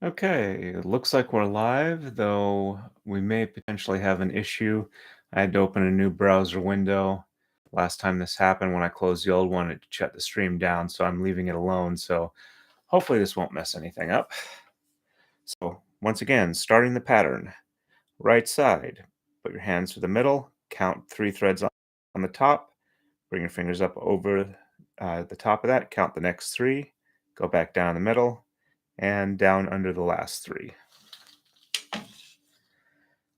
Okay, it looks like we're live, though we may potentially have an issue. I had to open a new browser window. Last time this happened, when I closed the old one, it shut the stream down, so I'm leaving it alone. So hopefully this won't mess anything up. So once again, starting the pattern. Right side, put your hands to the middle, count 3 threads on the top, bring your fingers up over the top of that, count the next 3, go back down the middle, and down under the last 3.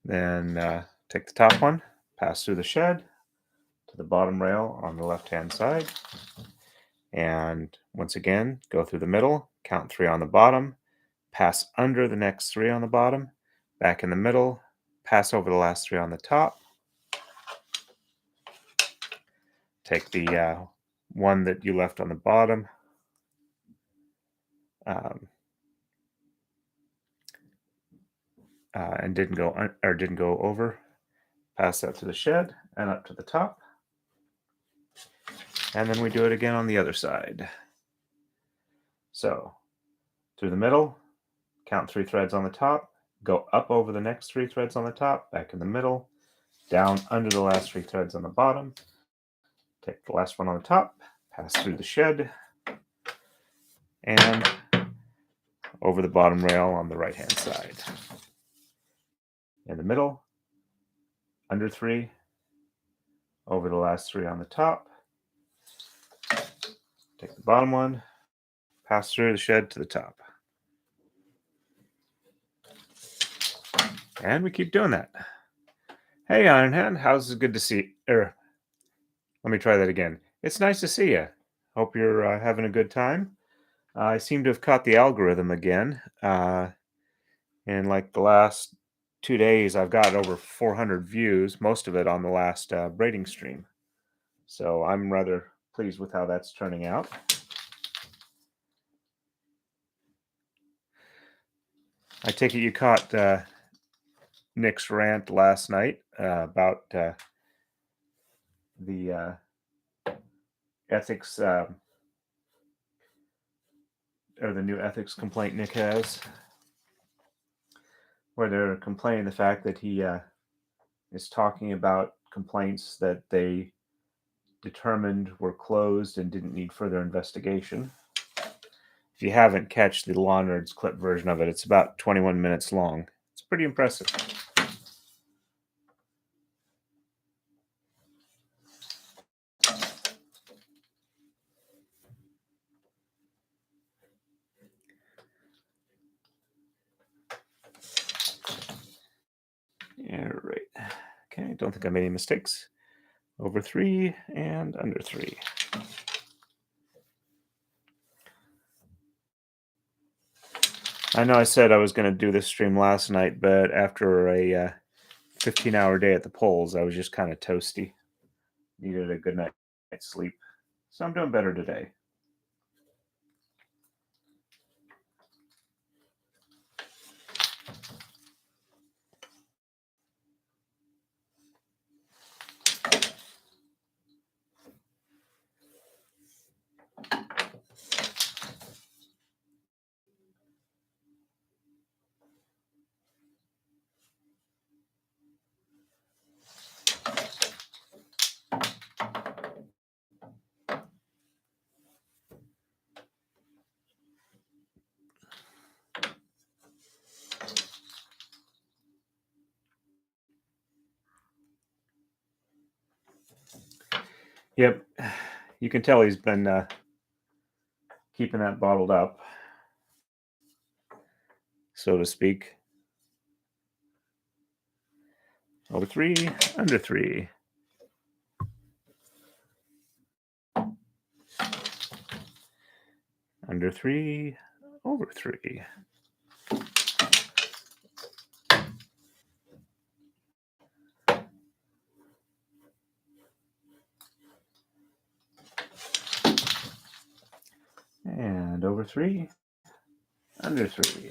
Then take the top one, pass through the shed to the bottom rail on the left-hand side. And once again, go through the middle, count 3 on the bottom, pass under the next 3 on the bottom, back in the middle, pass over the last 3 on the top. Take the one that you left on the bottom, and didn't go over. Pass that through the shed and up to the top. And then we do it again on the other side. So through the middle, count 3 threads on the top, go up over the next 3 threads on the top, back in the middle, down under the last 3 threads on the bottom, take the last one on the top, pass through the shed, and over the bottom rail on the right-hand side. In the middle, under 3, over the last 3 on the top, take the bottom one, pass through the shed to the top. And we keep doing that. Hey, Ironhand, how's it good to see you? Let me try that again. It's nice to see you. Hope you're having a good time. I seem to have caught the algorithm again. In like the last 2 days, I've got over 400 views, most of it on the last braiding stream. So I'm rather pleased with how that's turning out. I take it you caught Nick's rant last night about the ethics or the new ethics complaint Nick has, where they're complaining the fact that he is talking about complaints that they determined were closed and didn't need further investigation. If you haven't catch the Law Nerds clip version of it, it's about 21 minutes long. It's pretty impressive. Yeah, right. Okay, don't think I made any mistakes. Over 3 and under 3. I know I said I was going to do this stream last night, but after a 15-hour day at the polls, I was just kind of toasty. Needed a good night's sleep. So I'm doing better today. Yep, you can tell he's been keeping that bottled up, so to speak. Over 3, under 3. Under 3, over 3. And over 3, under 3.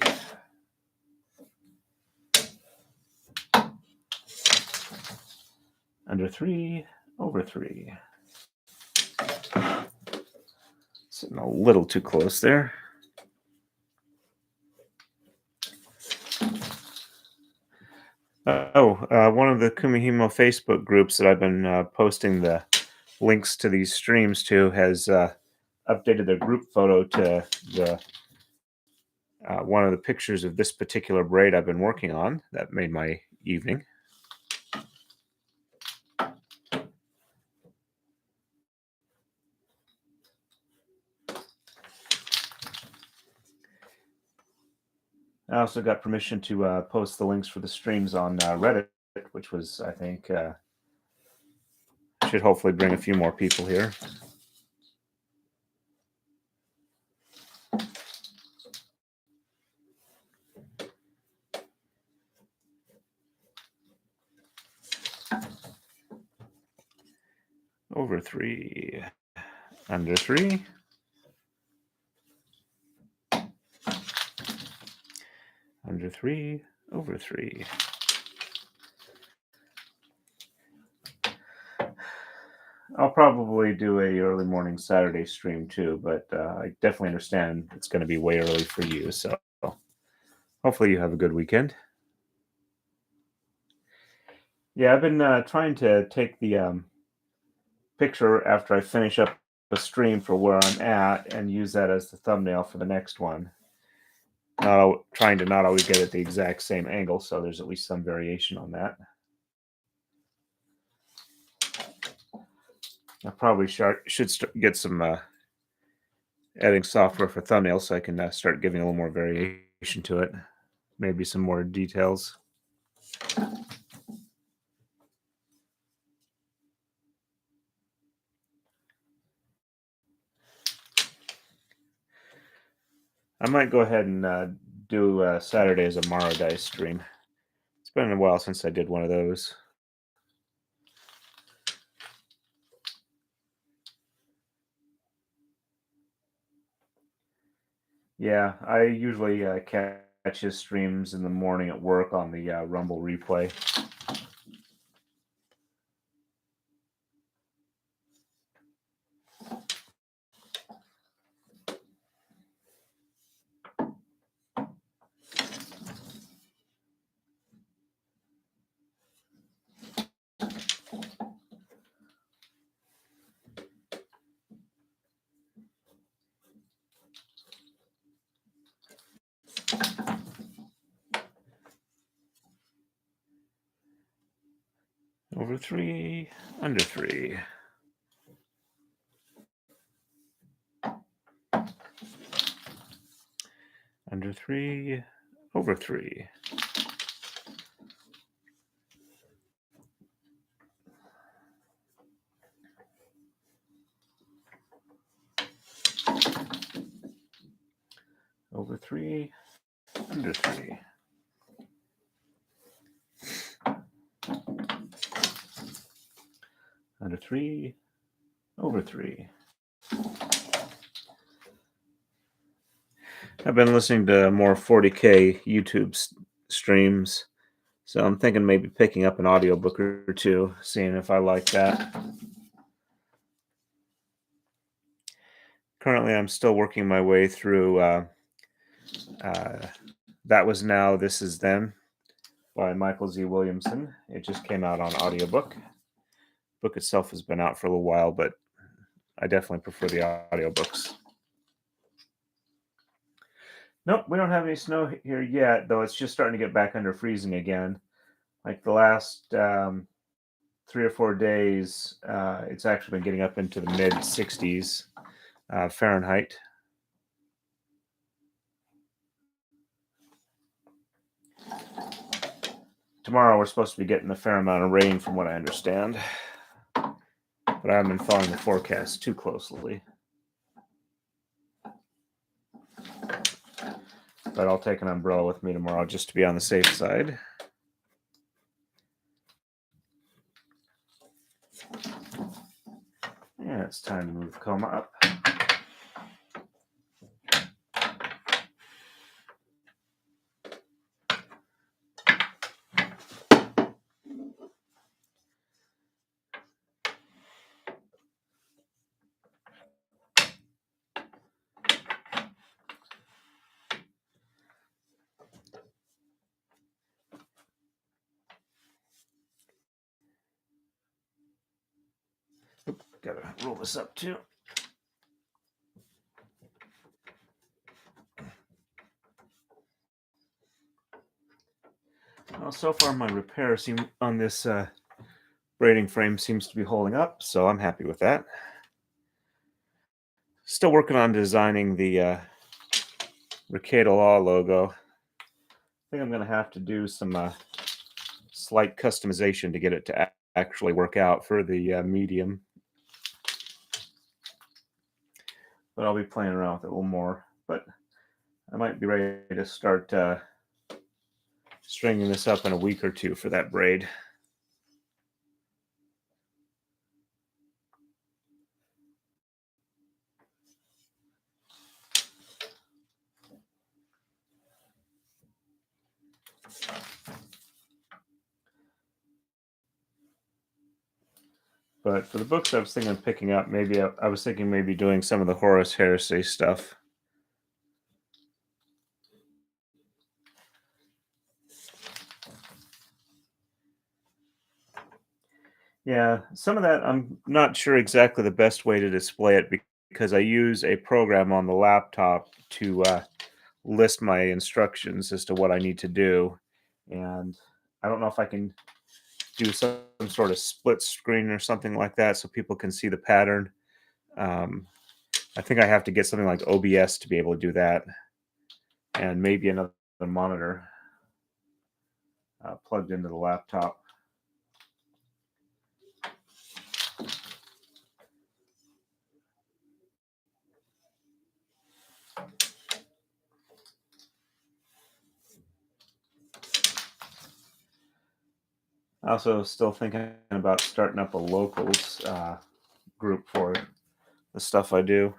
Under 3, over 3. Sitting a little too close there. One of the Kumihimo Facebook groups that I've been posting the links to these streams to has updated their group photo to the one of the pictures of this particular braid I've been working on. That made my evening. I also got permission to post the links for the streams on Reddit, which was, I think, should hopefully bring a few more people here. Over 3, under 3, under 3, over 3. I'll probably do a early morning Saturday stream too, but I definitely understand it's going to be way early for you. So hopefully you have a good weekend. Yeah, I've been trying to take the picture after I finish up a stream for where I'm at and use that as the thumbnail for the next one. Trying to not always get at the exact same angle, so there's at least some variation on that. I probably should get some editing software for thumbnails so I can start giving a little more variation to it. Maybe some more details. I might go ahead and do Saturday as a marudai stream. It's been a while since I did one of those. Yeah, I usually catch his streams in the morning at work on the Rumble replay. Over 3, under 3. Under 3, over 3. Over 3, under 3. Under 3, over 3. I've been listening to more 40K YouTube streams, so I'm thinking maybe picking up an audiobook or two, seeing if I like that. Currently, I'm still working my way through That Was Now, This Is Then by Michael Z. Williamson. It just came out on audiobook. Book itself has been out for a little while, but I definitely prefer the audiobooks. Nope, we don't have any snow here yet, though it's just starting to get back under freezing again. Like the last 3 or 4 days, it's actually been getting up into the mid 60s Fahrenheit. Tomorrow we're supposed to be getting a fair amount of rain from what I understand. But I haven't been following the forecast too closely. But I'll take an umbrella with me tomorrow just to be on the safe side. Yeah, it's time to move the coma up. Gotta roll this up too. Well, so far my repair on this braiding frame seems to be holding up, so I'm happy with that. Still working on designing the Ricada Law logo. I think I'm going to have to do some slight customization to get it to actually work out for the medium. But I'll be playing around with it a little more. But I might be ready to start stringing this up in a week or two for that braid. But for the books I was thinking of picking up, maybe I was thinking maybe doing some of the Horus Heresy stuff. Yeah, some of that I'm not sure exactly the best way to display it because I use a program on the laptop to list my instructions as to what I need to do. And I don't know if I can do some sort of split screen or something like that so people can see the pattern. I think I have to get something like OBS to be able to do that, and maybe another monitor plugged into the laptop. Also still thinking about starting up a locals group for the stuff I do.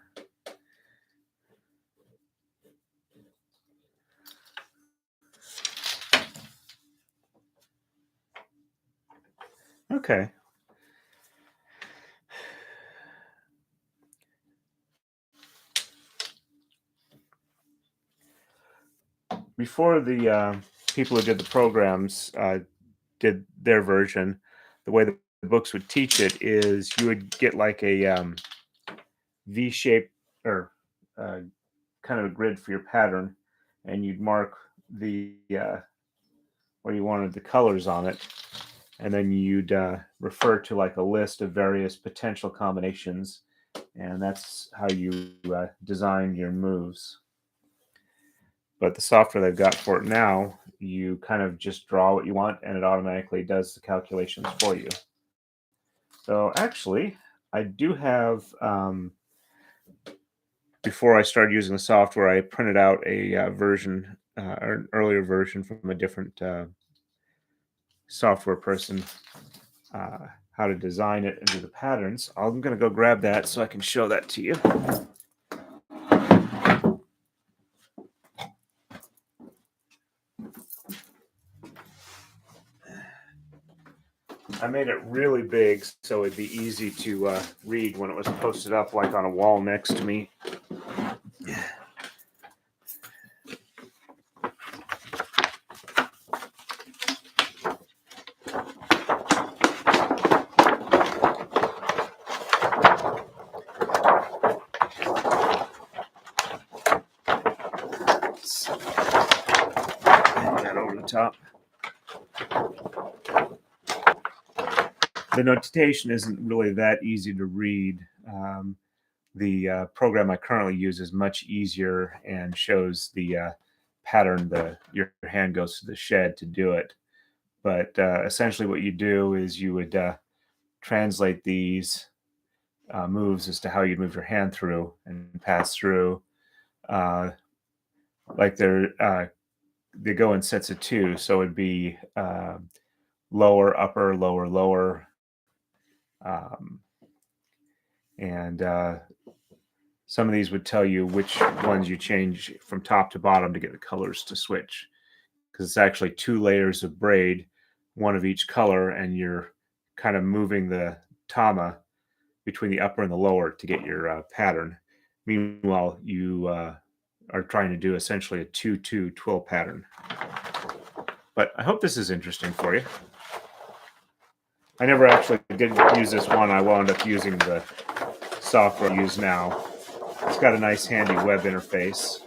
Okay. Before the people who did the programs did their version, the way the books would teach it is you would get like a V-shape or kind of a grid for your pattern, and you'd mark the where you wanted the colors on it, and then you'd refer to like a list of various potential combinations, and that's how you design your moves. But the software they've got for it now, you kind of just draw what you want, and it automatically does the calculations for you. So actually, I do have, before I started using the software, I printed out a version, or an earlier version from a different software person, how to design it and do the patterns. I'm going to go grab that so I can show that to you. I made it really big so it'd be easy to read when it was posted up like on a wall next to me. That over the top. The notation isn't really that easy to read. The program I currently use is much easier and shows the pattern your hand goes to the shed to do it. But essentially what you do is you would translate these moves as to how you'd move your hand through and pass through. Like they go in sets of two, so it'd be lower, upper, lower, lower. And some of these would tell you which ones you change from top to bottom to get the colors to switch, because it's actually 2 layers of braid, one of each color, and you're kind of moving the tama between the upper and the lower to get your pattern. Meanwhile, you are trying to do essentially a 2-2 twill pattern. But I hope this is interesting for you. I never actually did use this one. I wound up using the software I use now. It's got a nice handy web interface.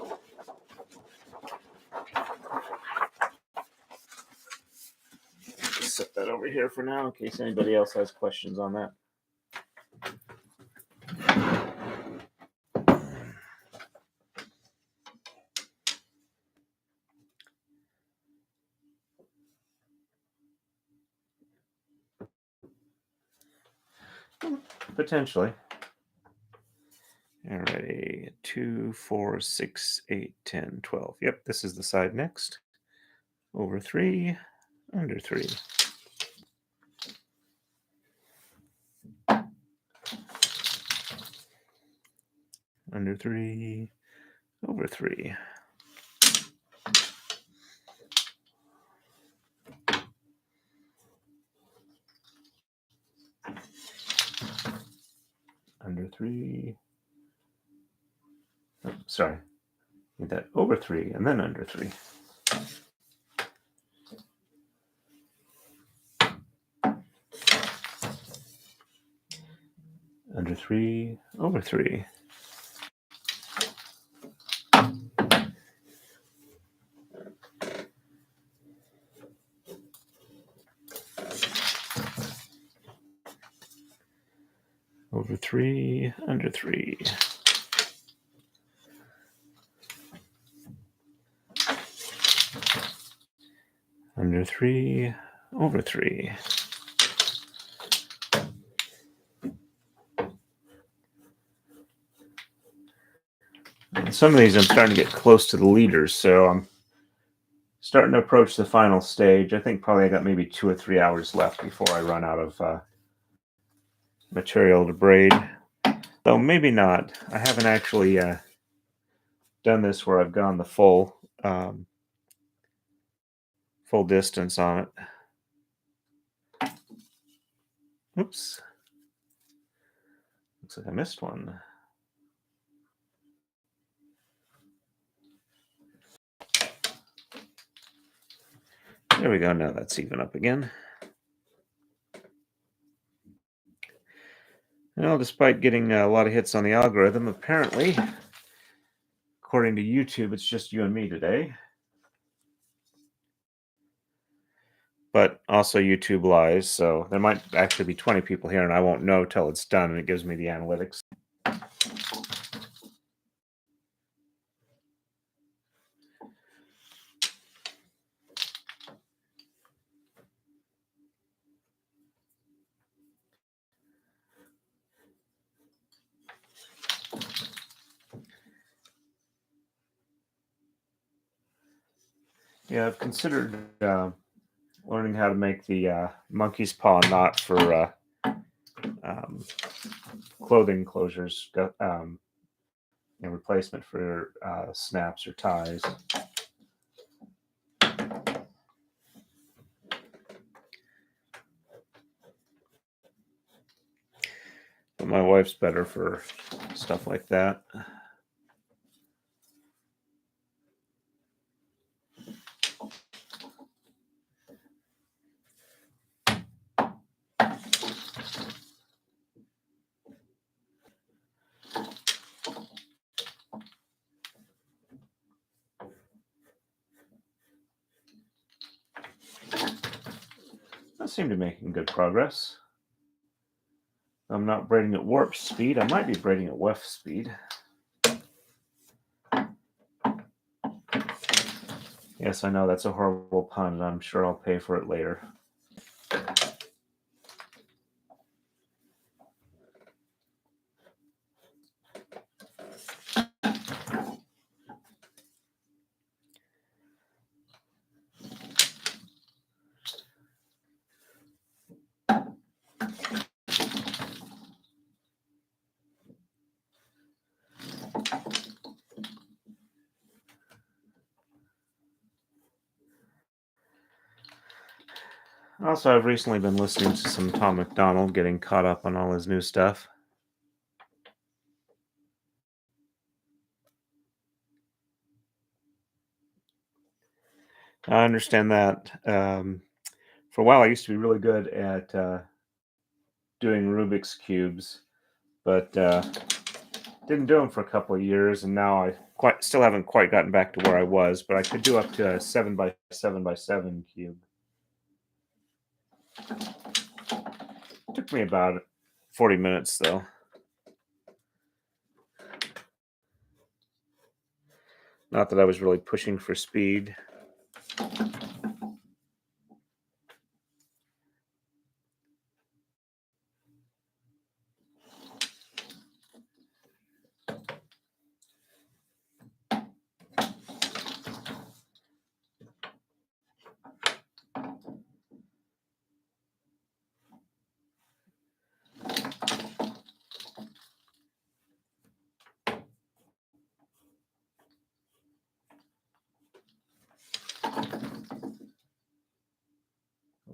Set that over here for now in case anybody else has questions on that. Potentially. Alrighty, 2, 4, 6, 8, 10, 12. Yep, this is the side next. Over 3, under 3. Under 3, over 3. Under 3. Oh, sorry. Need that over 3 and then under 3. Under 3, over 3. Over 3, under 3. Under 3, over 3. And some of these I'm starting to get close to the leaders, so I'm starting to approach the final stage. I think probably I got maybe 2 or 3 hours left before I run out of material to braid. Though maybe not. I haven't actually done this where I've gone the full distance on it. Oops. Looks like I missed one. There we go. Now that's even up again. Well, despite getting a lot of hits on the algorithm, apparently, according to YouTube, it's just you and me today. But also YouTube lies, so there might actually be 20 people here, and I won't know till it's done, and it gives me the analytics. Yeah, I've considered learning how to make the monkey's paw knot for clothing closures, replacement for snaps or ties. But my wife's better for stuff like that. I seem to be making good progress. I'm not braiding at warp speed. I might be braiding at weft speed. Yes, I know that's a horrible pun, and I'm sure I'll pay for it later. Also, I've recently been listening to some Tom McDonald, getting caught up on all his new stuff. I understand that. For a while, I used to be really good at doing Rubik's cubes, but didn't do them for a couple of years, and now I still haven't quite gotten back to where I was, but I could do up to a 7x7x7 cube. Took me about 40 minutes though. Not that I was really pushing for speed.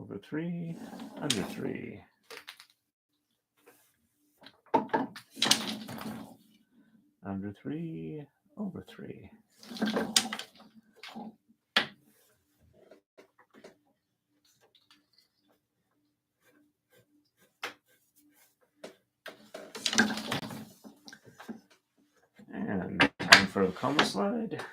Over 3, under 3. Under 3, over 3. And time for the comma slide.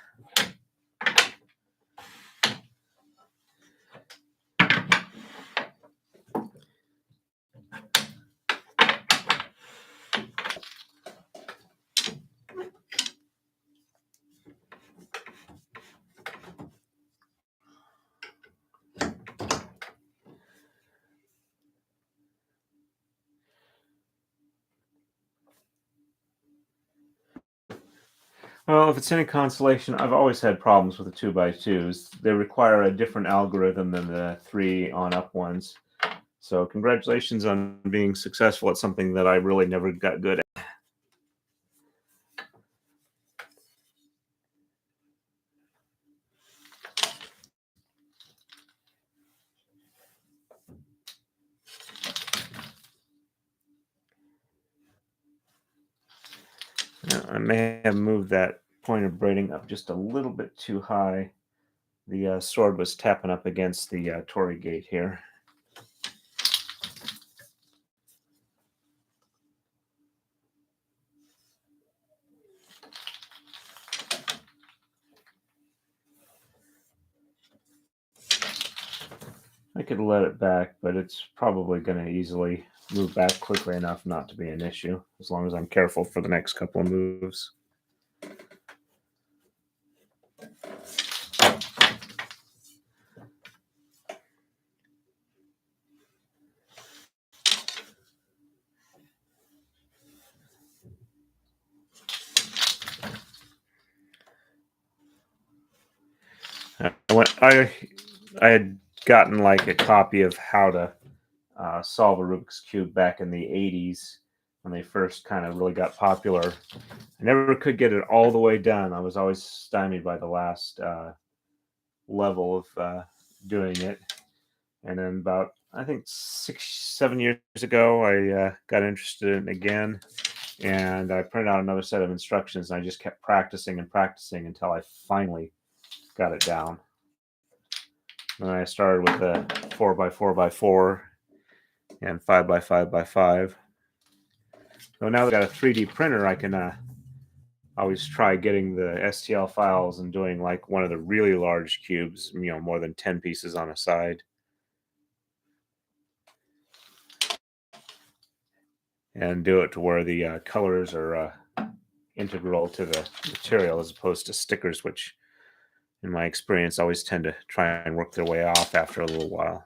Well, if it's any consolation, I've always had problems with the 2x2s. They require a different algorithm than the 3 on up ones. So congratulations on being successful at something that I really never got good at. I may have moved that point of braiding up just a little bit too high. The sword was tapping up against the torii gate here. I could let it back, but it's probably going to easily move back quickly enough not to be an issue, as long as I'm careful for the next couple of moves. I had gotten like a copy of how to solve a Rubik's Cube back in the 80s when they first kind of really got popular. I never could get it all the way done. I was always stymied by the last level of doing it. And then about, I think 6-7 years ago, I got interested in it again. And I printed out another set of instructions, and I just kept practicing and practicing until I finally got it down. And I started with a 4x4x4 and 5x5x5. So now that I've got a 3D printer, I can always try getting the STL files and doing like one of the really large cubes, more than 10 pieces on a side. And do it to where the colors are integral to the material as opposed to stickers, which in my experience always tend to try and work their way off after a little while.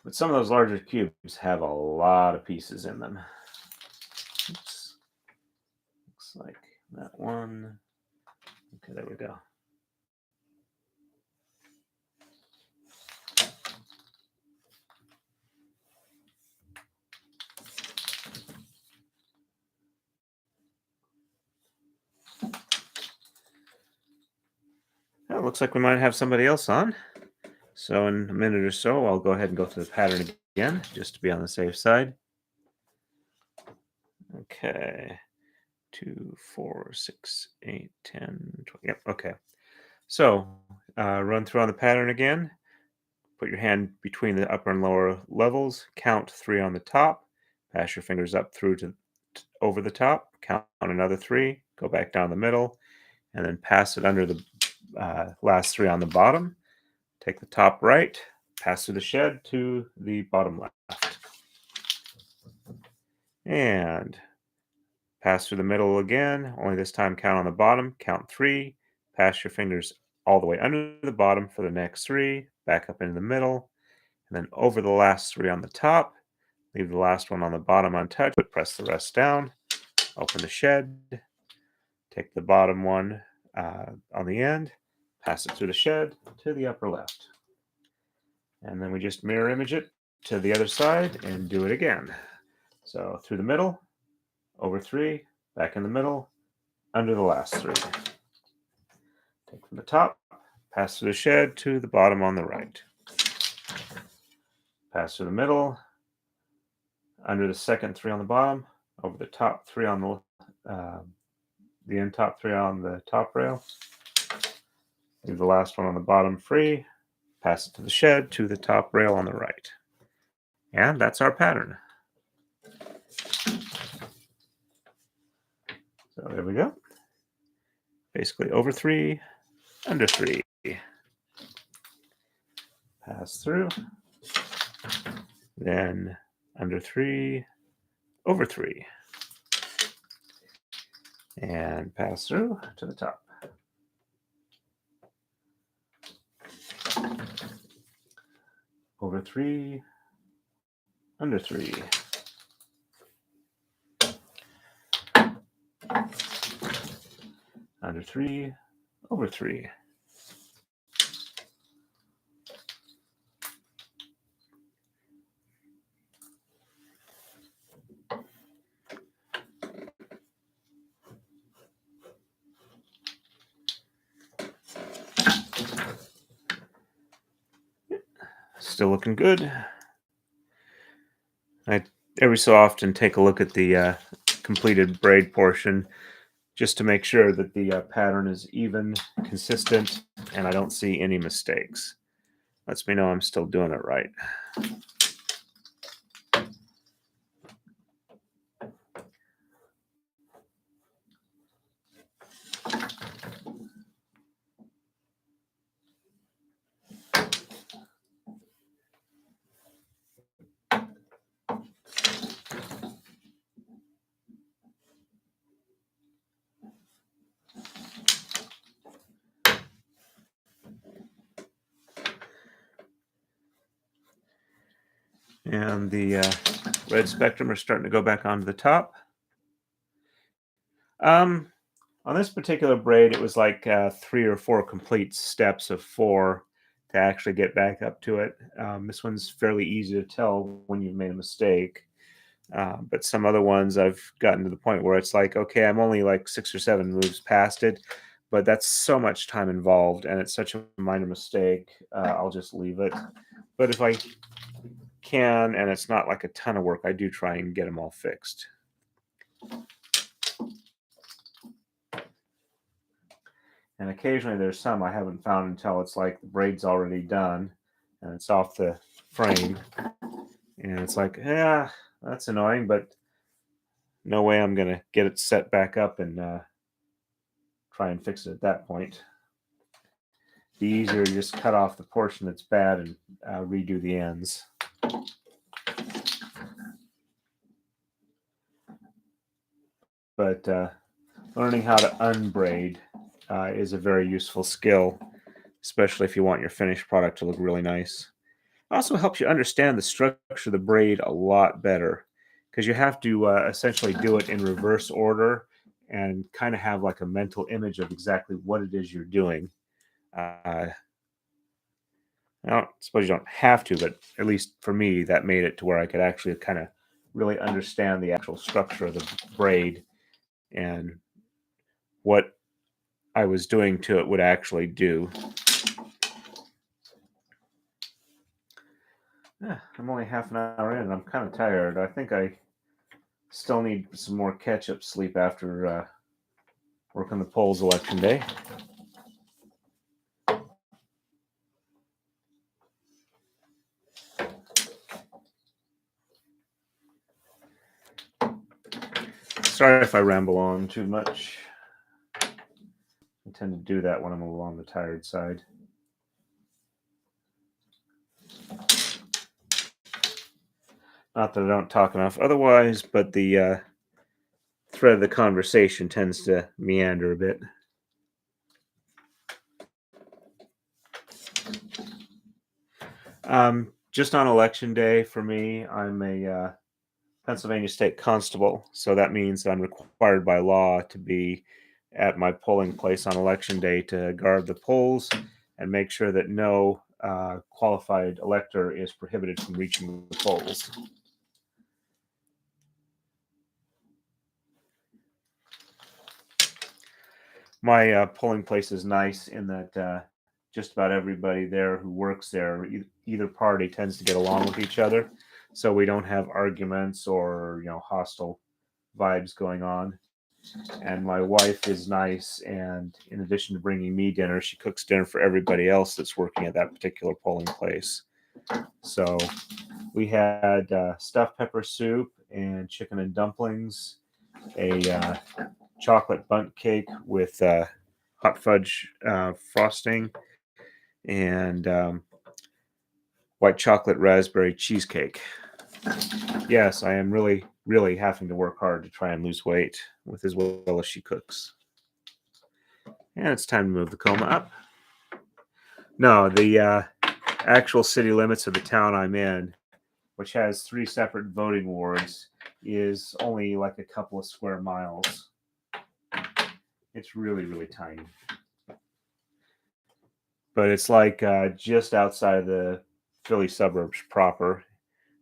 But some of those larger cubes have a lot of pieces in them. Oops. Looks like that one. Okay, there we go. Well, it looks like we might have somebody else on. So in a minute or so, I'll go ahead and go through the pattern again, just to be on the safe side. Okay. 2, 4, 6, 8, 10, 20. Yep, okay. So Run through on the pattern again. Put your hand between the upper and lower levels. Count 3 on the top. Pass your fingers up through to over the top. Count another 3. Go back down the middle, and then pass it under the last 3 on the bottom. Take the top right, pass through the shed to the bottom left, and pass through the middle again. Only this time count on the bottom. Count 3. Pass your fingers all the way under the bottom for the next 3. Back up into the middle, and then over the last 3 on the top. Leave the last one on the bottom untouched, but press the rest down. Open the shed. Take the bottom one on the end. Pass it through the shed to the upper left. And then we just mirror image it to the other side and do it again. So through the middle, over 3, back in the middle, under the last 3. Take from the top, pass through the shed to the bottom on the right. Pass through the middle, under the second 3 on the bottom, over the top 3 on the end top 3 on the top rail. Leave the last one on the bottom free. Pass it to the shed to the top rail on the right. And that's our pattern. So there we go. Basically over 3, under 3. Pass through. Then under 3, over 3. And pass through to the top. Over 3, under 3. Under 3, over 3. Still looking good. I every so often take a look at the completed braid portion just to make sure that the pattern is even, consistent, and I don't see any mistakes. Lets me know I'm still doing it right. And the red spectrum are starting to go back onto the top. On this particular braid, it was like 3 or 4 complete steps of 4 to actually get back up to it. This one's fairly easy to tell when you've made a mistake. But some other ones I've gotten to the point where it's like, okay, I'm only like 6 or 7 moves past it, but that's so much time involved and it's such a minor mistake, I'll just leave it. But if I can, and it's not like a ton of work, I do try and get them all fixed. And occasionally there's some I haven't found until it's like the braid's already done and it's off the frame. And it's like, yeah, that's annoying, but no way I'm going to get it set back up and try and fix it at that point. It'd be easier to just cut off the portion that's bad and redo the ends. But learning how to unbraid is a very useful skill, especially if you want your finished product to look really nice. It also helps you understand the structure of the braid a lot better because you have to essentially do it in reverse order and kind of have like a mental image of exactly what it is you're doing. I don't suppose you don't have to, but at least for me, that made it to where I could actually kind of really understand the actual structure of the braid and what I was doing to it would actually do. Yeah, I'm only half an hour in and I'm kind of tired. I think I still need some more catch-up sleep after working the polls election day. Sorry if I ramble on too much. I tend to do that when I'm a little on the tired side. Not that I don't talk enough otherwise, but the thread of the conversation tends to meander a bit. Just on election day for me, I'm a Pennsylvania State Constable, so that means I'm required by law to be at my polling place on election day to guard the polls and make sure that no qualified elector is prohibited from reaching the polls. My polling place is nice in that just about everybody there who works there, either party, tends to get along with each other, so we don't have arguments or hostile vibes going on. And my wife is nice, and in addition to bringing me dinner, she cooks dinner for everybody else that's working at that particular polling place. So we had stuffed pepper soup and chicken and dumplings, a chocolate bundt cake with hot fudge frosting, and white chocolate raspberry cheesecake. Yes, I am really, really having to work hard to try and lose weight with as well as she cooks. And it's time to move the coma up. No, the actual city limits of the town I'm in, which has 3 separate voting wards, is only like a couple of square miles. It's really, really tiny. But it's like just outside of the Philly suburbs proper.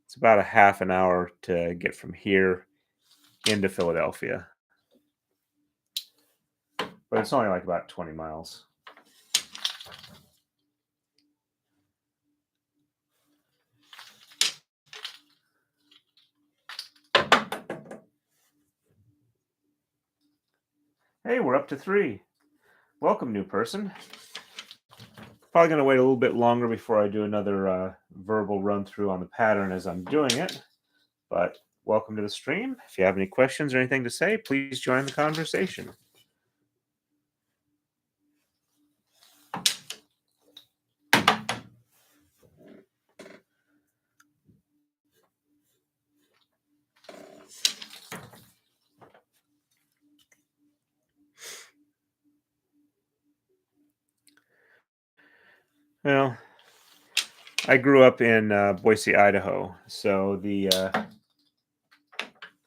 It's about a half an hour to get from here into Philadelphia. But it's only like about 20 miles. Hey, we're up to 3. Welcome, new person. Probably going to wait a little bit longer before I do another verbal run through on the pattern as I'm doing it. But welcome to the stream. If you have any questions or anything to say, please join the conversation. Well, I grew up in Boise, Idaho, so the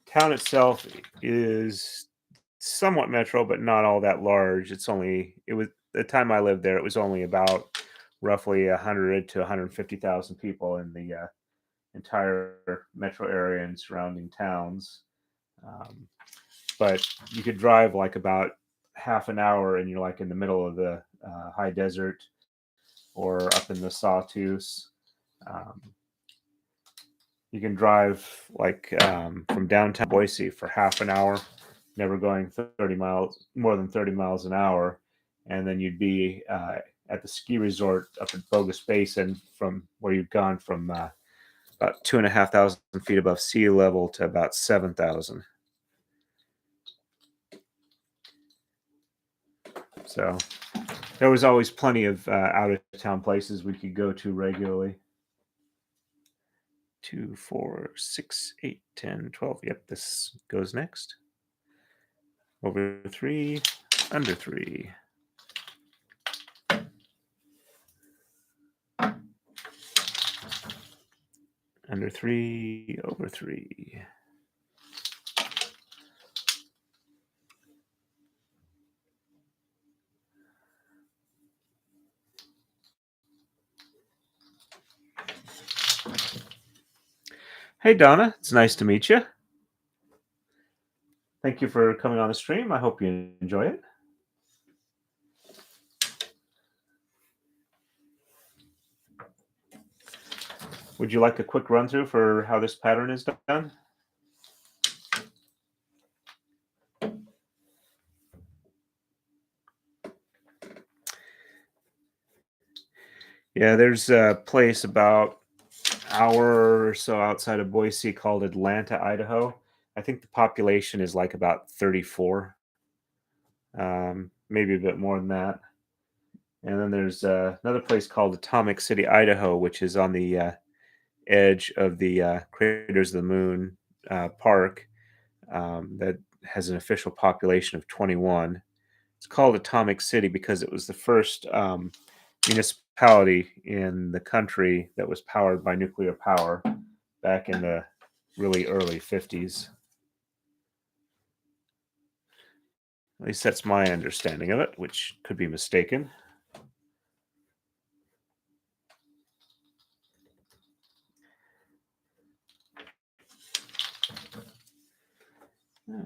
town itself is somewhat metro, but not all that large. It was the time I lived there, it was only about roughly 100 to 150,000 people in the entire metro area and surrounding towns. But you could drive like about half an hour and you're like in the middle of the high desert or up in the Sawtooth. You can drive like from downtown Boise for half an hour, never going 30 miles, more than 30 miles an hour. And then you'd be at the ski resort up at Bogus Basin, from where you've gone from about 2,500 feet above sea level to about 7,000. So there was always plenty of out of town places we could go to regularly. 2, 4, 6, 8, 10, 12. Yep, this goes next. Over 3, under 3. Under 3, over 3. Hey, Donna. It's nice to meet you. Thank you for coming on the stream. I hope you enjoy it. Would you like a quick run through for how this pattern is done? Yeah, there's a place about an hour or so outside of Boise called Atlanta, Idaho. I think the population is like about 34, maybe a bit more than that. And then there's another place called Atomic City, Idaho, which is on the edge of the Craters of the Moon park that has an official population of 21. It's called Atomic City because it was the first municipality in the country that was powered by nuclear power back in the really early 50s. At least that's my understanding of it, which could be mistaken.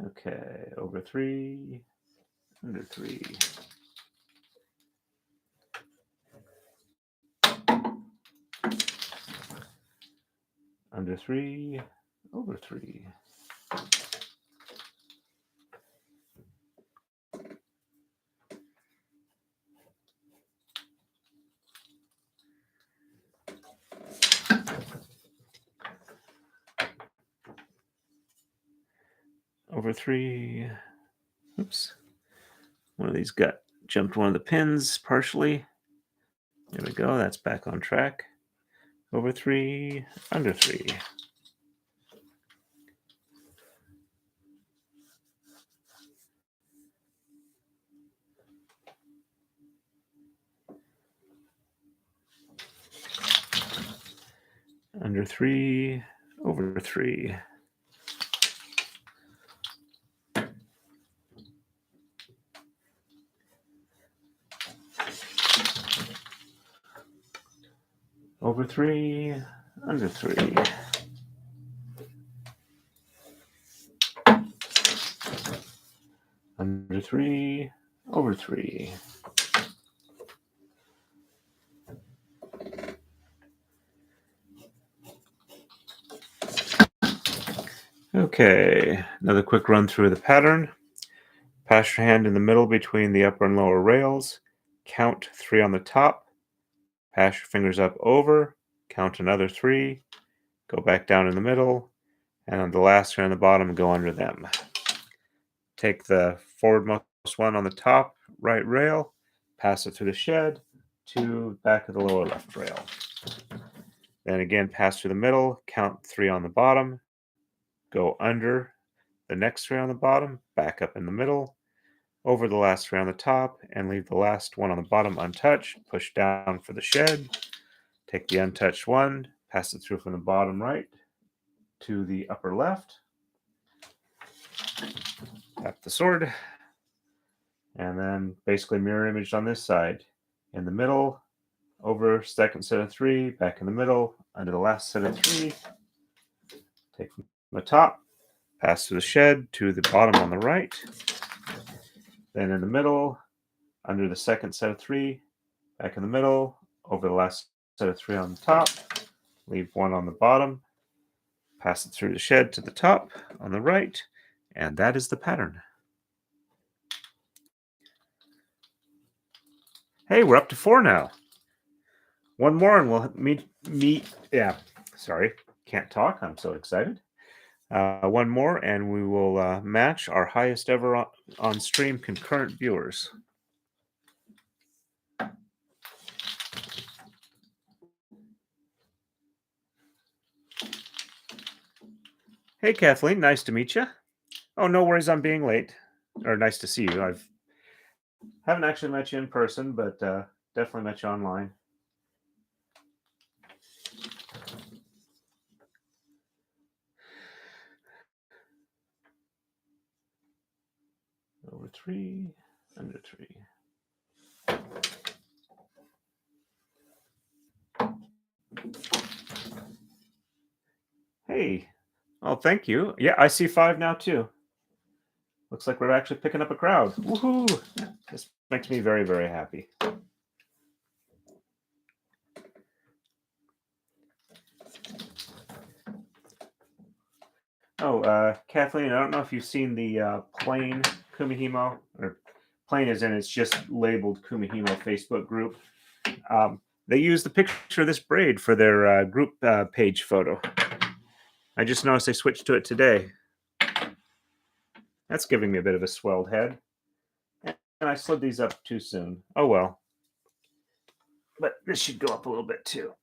Okay, over 3, under 3. Under 3, over 3. Over 3. Oops. One of these jumped one of the pins partially. There we go. That's back on track. Over 3, under 3. Under 3, over 3. Over 3, under 3. Under 3, over 3. Okay, another quick run through the pattern. Pass your hand in the middle between the upper and lower rails. Count 3 on the top. Pass your fingers up over. Count another 3. Go back down in the middle. And on the last 3 on the bottom, go under them. Take the forwardmost one on the top right rail. Pass it through the shed to back of the lower left rail. Then again, pass through the middle. Count 3 on the bottom. Go under the next 3 on the bottom. Back up in the middle. Over the last 3 on the top and leave the last one on the bottom untouched. Push down for the shed. Take the untouched one, pass it through from the bottom right to the upper left. Tap the sword. And then basically mirror image on this side. In the middle, over second set of 3, back in the middle, under the last set of 3. Take from the top, pass through the shed to the bottom on the right. Then in the middle, under the second set of 3, back in the middle, over the last set of 3 on the top, leave one on the bottom, pass it through the shed to the top on the right, and that is the pattern. Hey, we're up to 4 now. One more and we'll meet. Yeah, sorry, can't talk. I'm so excited. One more and we will match our highest ever on stream concurrent viewers. Hey, Kathleen, nice to meet you. Oh, no worries on being late. Or nice to see you. Haven't actually met you in person, but definitely met you online. Over 3, under 3. Hey. Oh, thank you. Yeah, I see 5 now too. Looks like we're actually picking up a crowd. Woohoo! This makes me very, very happy. Oh, Kathleen, I don't know if you've seen the plain Kumihimo, or plain as in it's just labeled Kumihimo Facebook group. They use the picture of this braid for their group page photo. I just noticed they switched to it today. That's giving me a bit of a swelled head. And I slid these up too soon. Oh well. But this should go up a little bit too.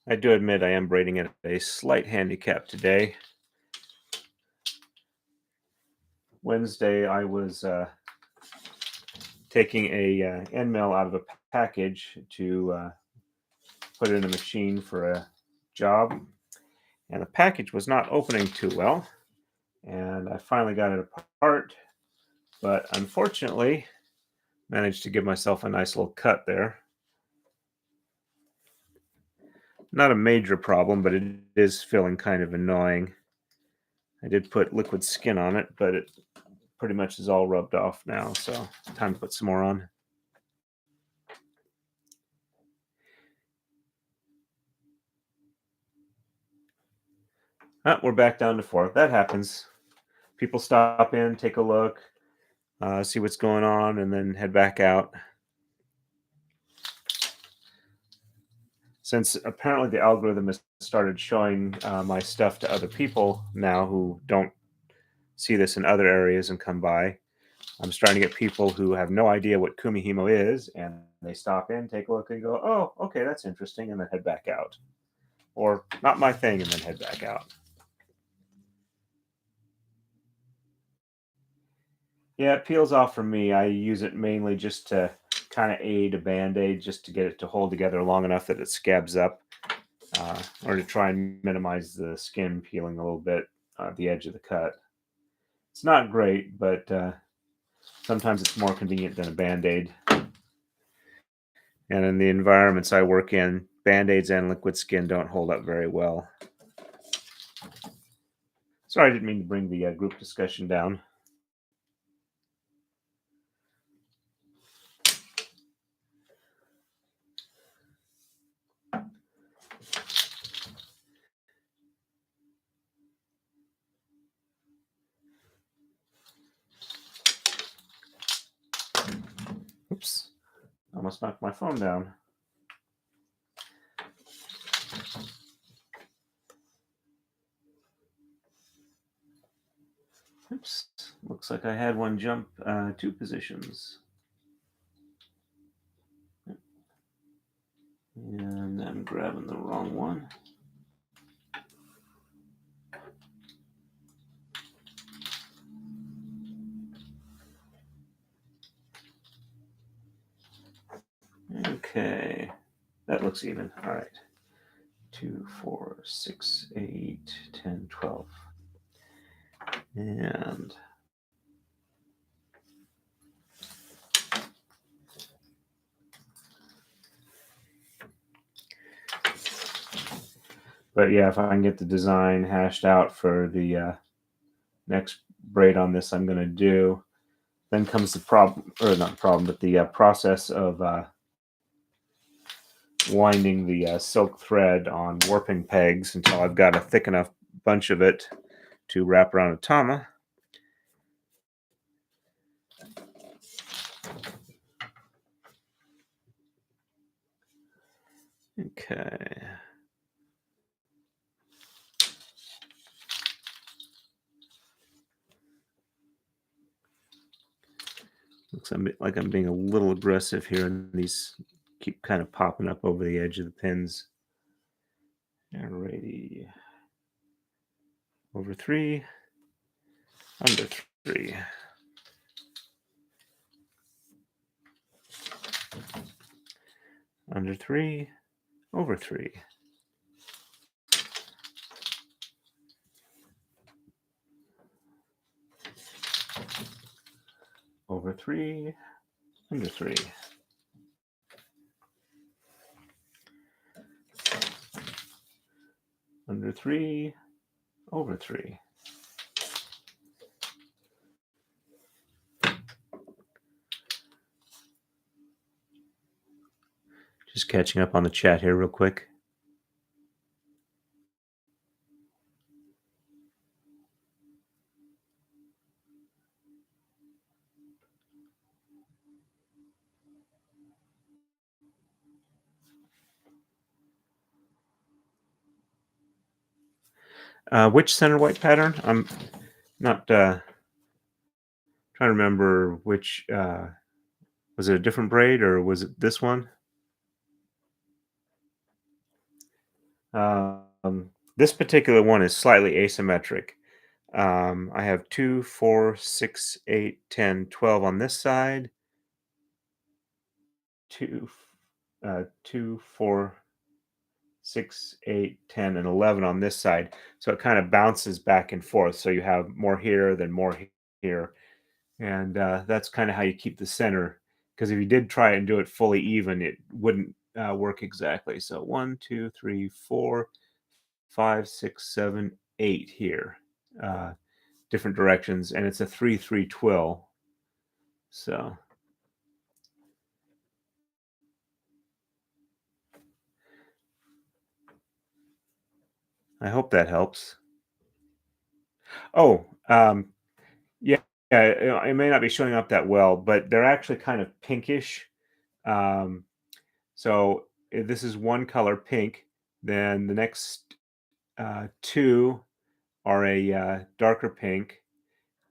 I do admit I am braiding at a slight handicap today. Wednesday, I was taking a end mill out of a package to put it in a machine for a job, and the package was not opening too well, and I finally got it apart, but unfortunately managed to give myself a nice little cut there. Not a major problem, but it is feeling kind of annoying. I did put liquid skin on it, but it pretty much is all rubbed off now, so time to put some more on. We're back down to 4. That happens. People stop in, take a look, see what's going on, and then head back out. Since apparently the algorithm has started showing my stuff to other people now who don't see this in other areas and come by, I'm starting to get people who have no idea what Kumihimo is, and they stop in, take a look, and go, oh, okay, that's interesting, and then head back out. Or, not my thing, and then head back out. Yeah, it peels off for me. I use it mainly just to kind of aid a band-aid, just to get it to hold together long enough that it scabs up, or to try and minimize the skin peeling a little bit at the edge of the cut. It's not great, but sometimes it's more convenient than a band-aid. And in the environments I work in, band-aids and liquid skin don't hold up very well. Sorry, I didn't mean to bring the group discussion down. Oops, almost knocked my phone down. Oops, looks like I had one jump 2 positions. And I'm grabbing the wrong one. Okay, that looks even. All right. 2, 4, 6, 8, 10, 12. And but yeah, if I can get the design hashed out for the next braid on this I'm going to do, then comes the problem, or not problem, but the process of winding the silk thread on warping pegs until I've got a thick enough bunch of it to wrap around a tama. Okay. Looks like I'm being a little aggressive here, and these keep kind of popping up over the edge of the pins. Alrighty. Over 3, under 3. Under 3, over 3. Over 3, under 3. Under 3, over 3. Just catching up on the chat here real quick. Which center white pattern? I'm not trying to remember which. Was it a different braid or was it this one? This particular one is slightly asymmetric. I have 2, 4, 6, 8, 10, 12 on this side. 2, 4, 6, 8, 10, and 11 on this side. So it kind of bounces back and forth. So you have more here, then more here. And that's kind of how you keep the center. Because if you did try and do it fully even, it wouldn't work exactly. So 1, 2, 3, 4, 5, 6, 7, 8 here. Different directions. And it's a 3-3 twill. So I hope that helps. Oh, yeah, it may not be showing up that well, but they're actually kind of pinkish. Um, so this is one color, pink. Then the next two are a darker pink.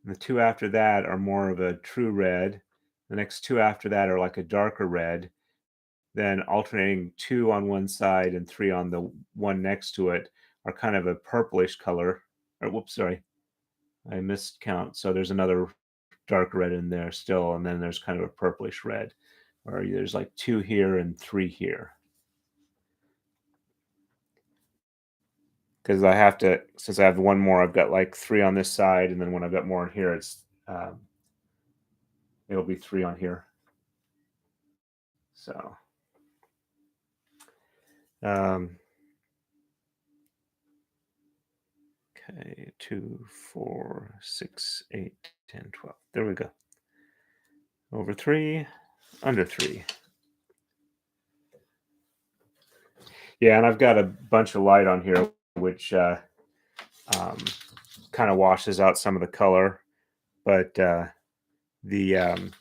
And the two after that are more of a true red. The next two after that are like a darker red. Then alternating 2 on one side and 3 on the one next to it are kind of a purplish color. Or whoops, sorry, I missed count. So there's another dark red in there still, and then there's kind of a purplish red, or there's like 2 here and 3 here. Because I have to, since I have one more, I've got like 3 on this side, and then when I've got more in here, it'll be 3 on here. So, okay, 2, 4, 6, 8, 10, 12. There we go. Over 3, under 3. Yeah, and I've got a bunch of light on here, which kind of washes out some of the color, but the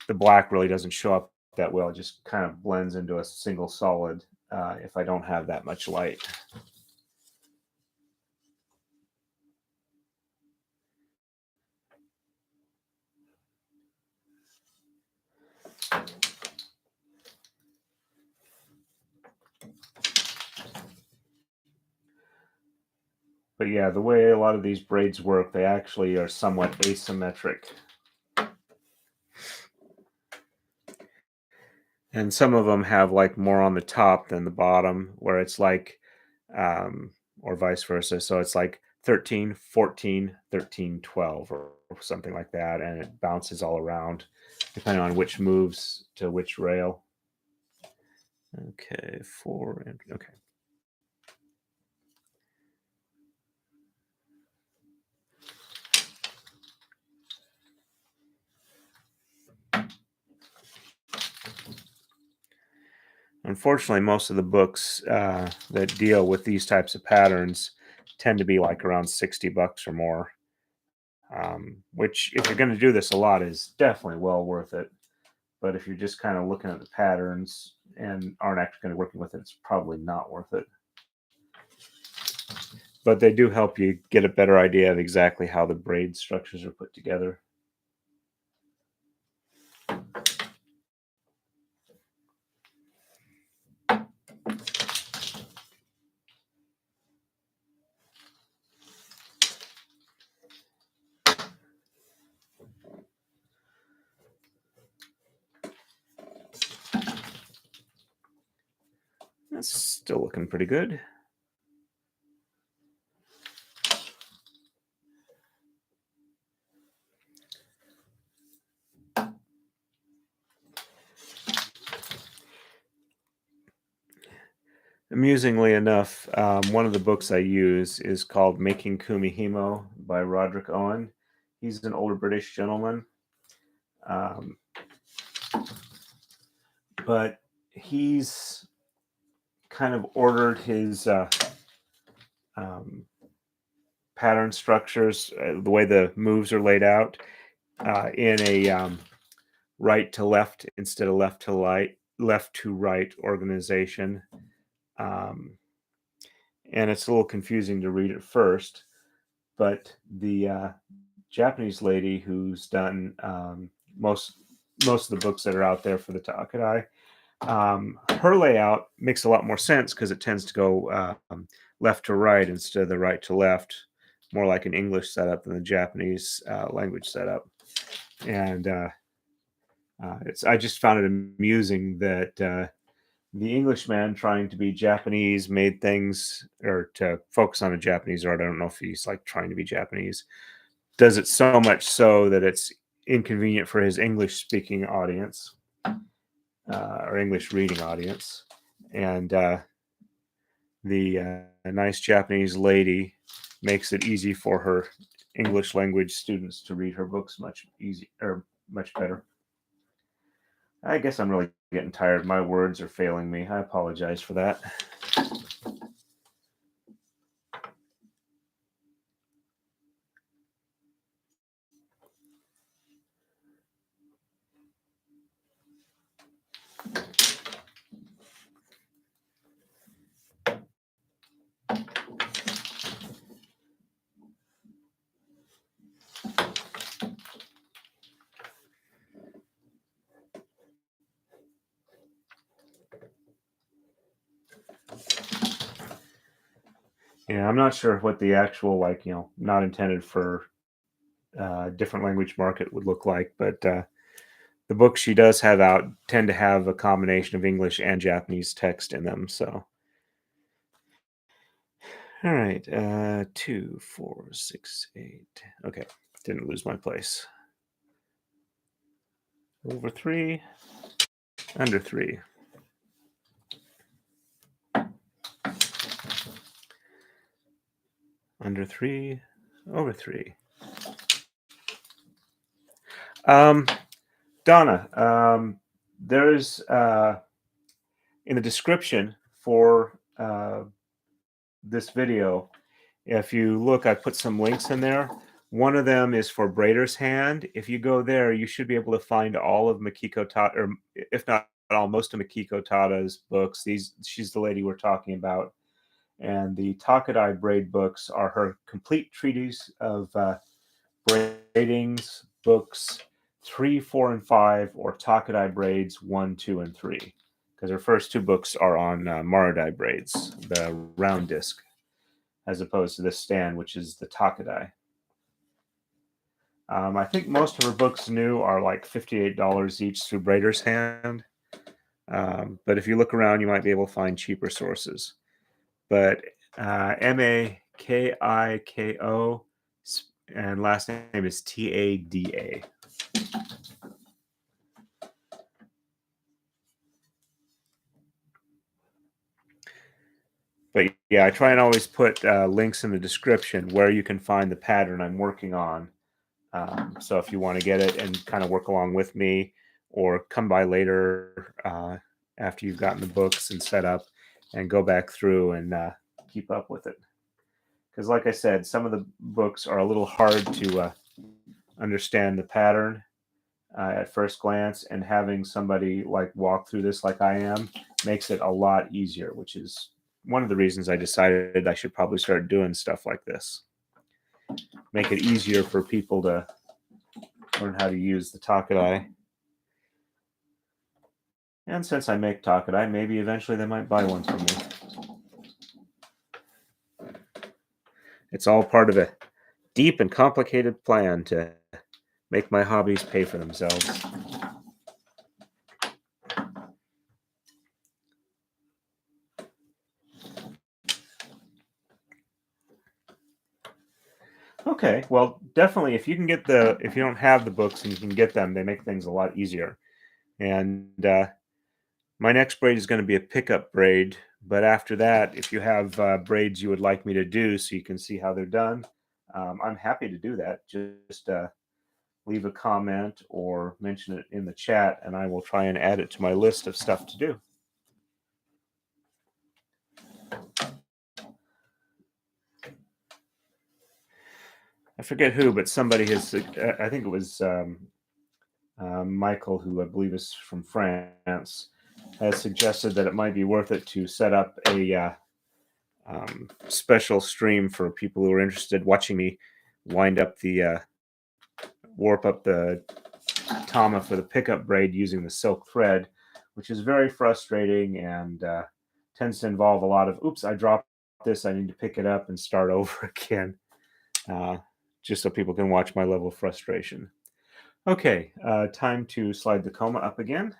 black really doesn't show up that well. It just kind of blends into a single solid if I don't have that much light. But yeah, the way a lot of these braids work, they actually are somewhat asymmetric. And some of them have like more on the top than the bottom, where it's like, or vice versa. So it's like 13, 14, 13, 12, or something like that. And it bounces all around depending on which moves to which rail. Okay, 4, and okay. Unfortunately, most of the books that deal with these types of patterns tend to be like around $60 or more. Which, if you're going to do this a lot, is definitely well worth it. But if you're just kind of looking at the patterns and aren't actually going to be working with it, it's probably not worth it. But they do help you get a better idea of exactly how the braid structures are put together. That's still looking pretty good. Amusingly enough, one of the books I use is called Making Kumihimo by Rodrick Owen. He's an older British gentleman. But he's kind of ordered his um, pattern structures, the way the moves are laid out, in a right to left instead of left to right organization. Um, and it's a little confusing to read at first, but the Japanese lady who's done most of the books that are out there for the Takadai, her layout makes a lot more sense because it tends to go left to right instead of the right to left, more like an English setup than the Japanese language setup. And I just found it amusing that the Englishman trying to be Japanese made things, or to focus on a Japanese art. I don't know if he's like trying to be Japanese. Does it so much so that it's inconvenient for his English speaking audience or English reading audience. And the nice Japanese lady makes it easy for her English language students to read her books much better. I guess I'm really getting tired. My words are failing me. I apologize for that. Yeah, I'm not sure what the actual, like, not intended for different language market would look like, but the books she does have out tend to have a combination of English and Japanese text in them. So, all right, 2, 4, 6, 8. Okay, didn't lose my place. Over 3, under 3. Under 3, over 3. Donna, there's in the description for this video, if you look, I put some links in there. One of them is for Braider's Hand. If you go there, you should be able to find all of Makiko Tada, or if not all, most of Makiko Tada's books. She's the lady we're talking about. And the Takadai Braid books are her complete treatise of braidings, books 3, 4, and 5, or Takadai Braids 1, 2, and 3. Because her first 2 books are on marudai braids, the round disc, as opposed to this stand, which is the Takadai. I think most of her books new are like $58 each through Braider's Hand. But if you look around, you might be able to find cheaper sources. But Makiko, and last name is Tada. But yeah, I try and always put links in the description where you can find the pattern I'm working on. So if you want to get it and kind of work along with me, or come by later after you've gotten the books and set up, and go back through and keep up with it. Because like I said, some of the books are a little hard to understand the pattern at first glance, and having somebody like walk through this like I am makes it a lot easier, which is one of the reasons I decided I should probably start doing stuff like this. Make it easier for people to learn how to use the Takadai. And since I make Takadai, maybe eventually they might buy one from me. It's all part of a deep and complicated plan to make my hobbies pay for themselves. Okay, well, definitely, if you don't have the books and you can get them, they make things a lot easier. And my next braid is going to be a pickup braid. But after that, if you have braids you would like me to do so you can see how they're done, I'm happy to do that. Just leave a comment or mention it in the chat, and I will try and add it to my list of stuff to do. I forget who, but somebody has, I think it was Michael, who I believe is from France, has suggested that it might be worth it to set up a special stream for people who are interested watching me wind up the warp up the tama for the pickup braid using the silk thread, which is very frustrating and tends to involve a lot of, oops, I dropped this, I need to pick it up and start over again, just so people can watch my level of frustration. Okay, time to slide the coma up again.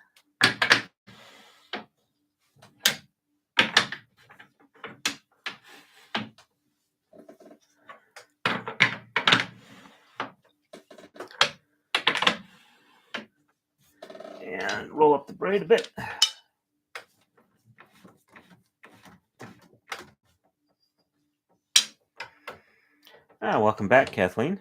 And roll up the braid a bit. Welcome back, Kathleen.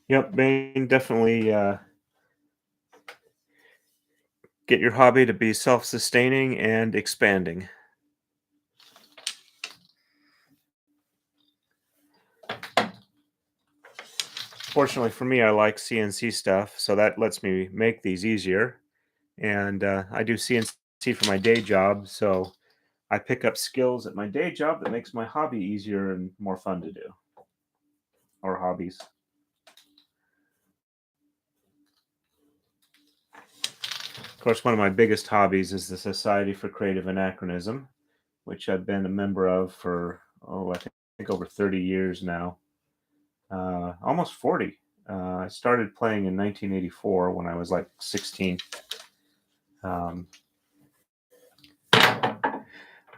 Yep, Bane, definitely get your hobby to be self-sustaining and expanding. Fortunately for me, I like CNC stuff, so that lets me make these easier. And I do CNC for my day job, so I pick up skills at my day job that makes my hobby easier and more fun to do. Or hobbies. Of course, one of my biggest hobbies is the Society for Creative Anachronism, which I've been a member of for, I think over 30 years now. Almost 40. I started playing in 1984 when I was like 16. But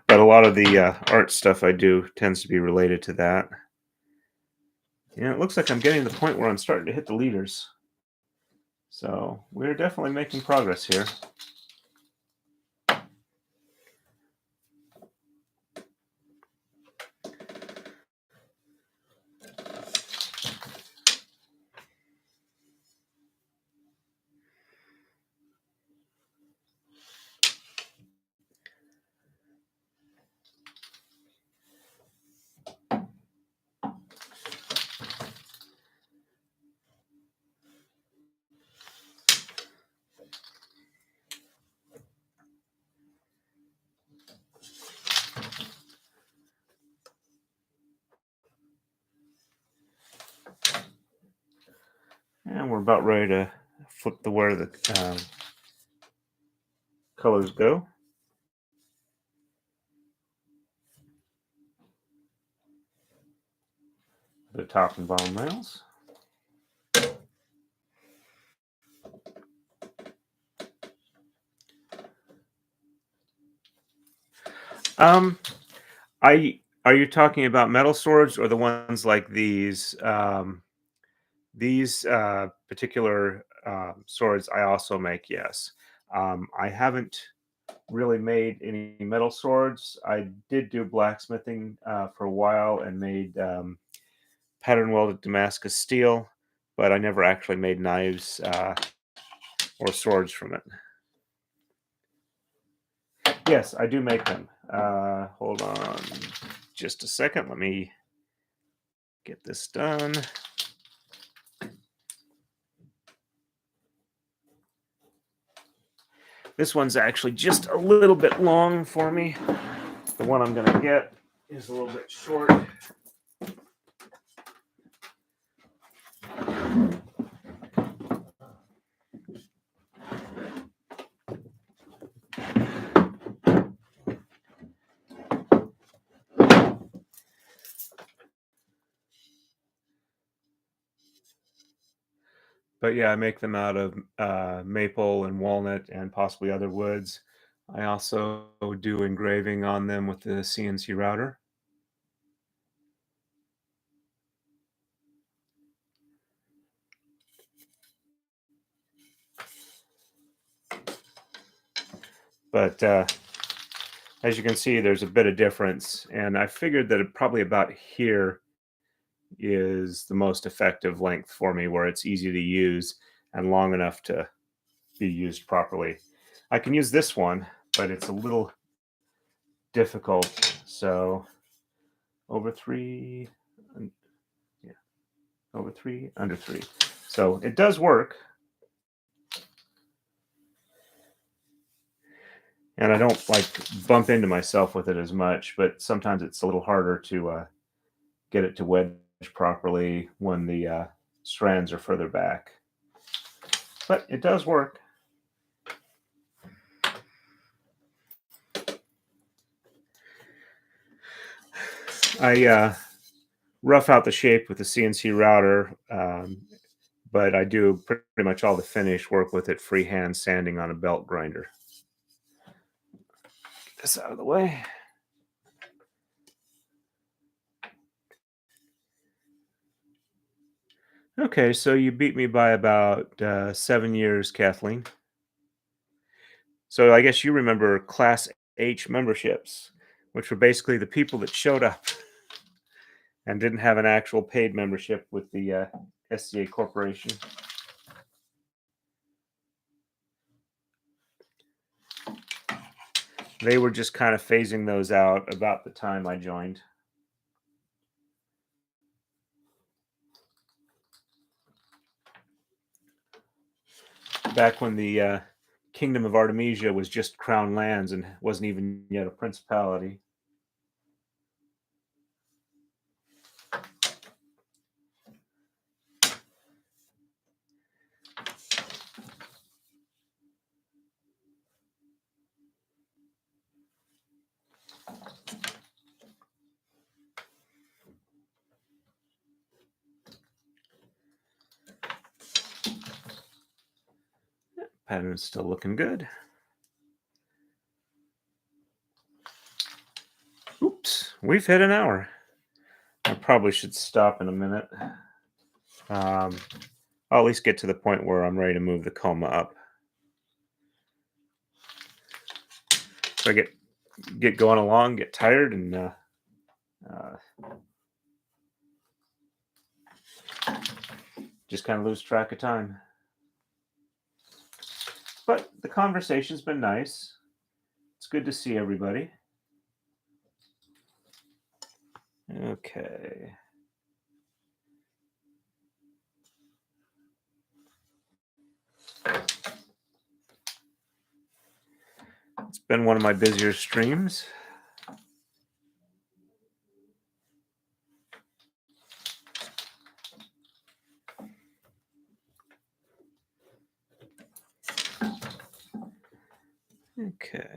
a lot of the art stuff I do tends to be related to that. Yeah, it looks like I'm getting to the point where I'm starting to hit the leaders. So we're definitely making progress here. And we're about ready to flip where the colors go. The top and bottom rails. Are you talking about metal swords or the ones like these? These particular swords I also make, yes. I haven't really made any metal swords. I did do blacksmithing for a while and made pattern welded Damascus steel, but I never actually made knives or swords from it. Yes, I do make them. Hold on just a second. Let me get this done. This one's actually just a little bit long for me. The one I'm going to get is a little bit short. But yeah, I make them out of maple and walnut and possibly other woods. I also do engraving on them with the CNC router. But as you can see, there's a bit of difference. And I figured that probably about here is the most effective length for me, where it's easy to use and long enough to be used properly. I can use this one, but it's a little difficult. So over 3, yeah, over 3, under 3. So it does work. And I don't like bump into myself with it as much, but sometimes it's a little harder to get it to wedge properly when the strands are further back. But it does work. I rough out the shape with the CNC router, but I do pretty much all the finish work with it freehand sanding on a belt grinder. Get this out of the way. Okay, so you beat me by about 7 years, Kathleen. So I guess you remember Class H memberships, which were basically the people that showed up and didn't have an actual paid membership with the SCA Corporation. They were just kind of phasing those out about the time I joined. Back when the Kingdom of Artemisia was just crown lands and wasn't even yet a principality. Pattern's still looking good. Oops, we've hit an hour. I probably should stop in a minute. I'll at least get to the point where I'm ready to move the coma up. So I get going along, get tired, and just kind of lose track of time. But the conversation's been nice. It's good to see everybody. Okay. It's been one of my busier streams. Okay.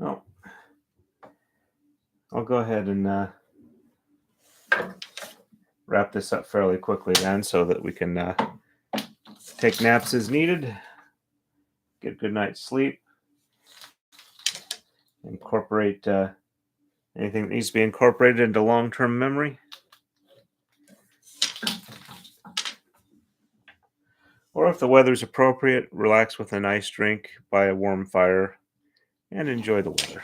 Oh, I'll go ahead and wrap this up fairly quickly then, so that we can take naps as needed, get a good night's sleep, incorporate anything that needs to be incorporated into long-term memory, or if the weather's appropriate, relax with a nice drink by a warm fire and enjoy the weather.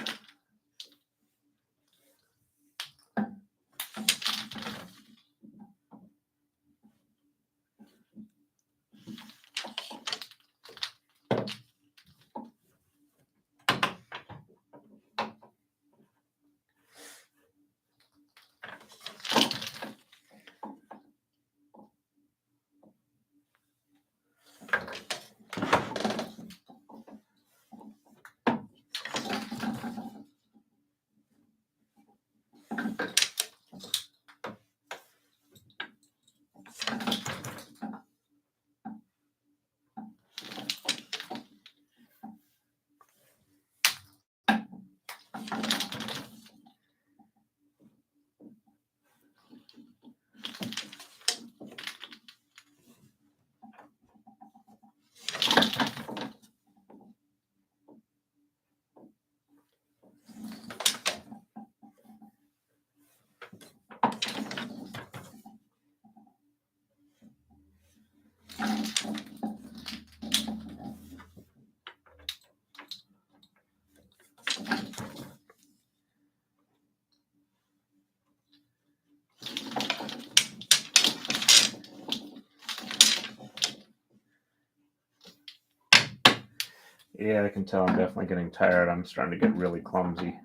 Yeah, I can tell I'm definitely getting tired. I'm starting to get really clumsy.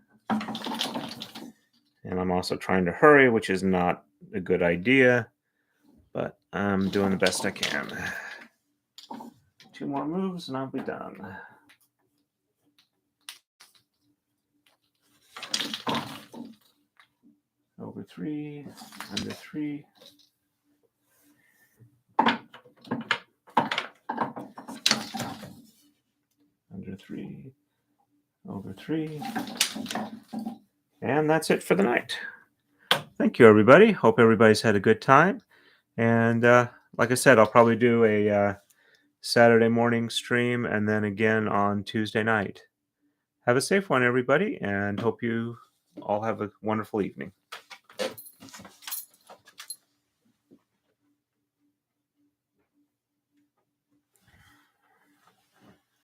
And I'm also trying to hurry, which is not a good idea, but I'm doing the best I can. 2 more moves and I'll be done. Over 3, under 3. Under 3, over 3. And that's it for the night. Thank you, everybody. Hope everybody's had a good time. And like I said, I'll probably do a Saturday morning stream and then again on Tuesday night. Have a safe one, everybody, and hope you all have a wonderful evening.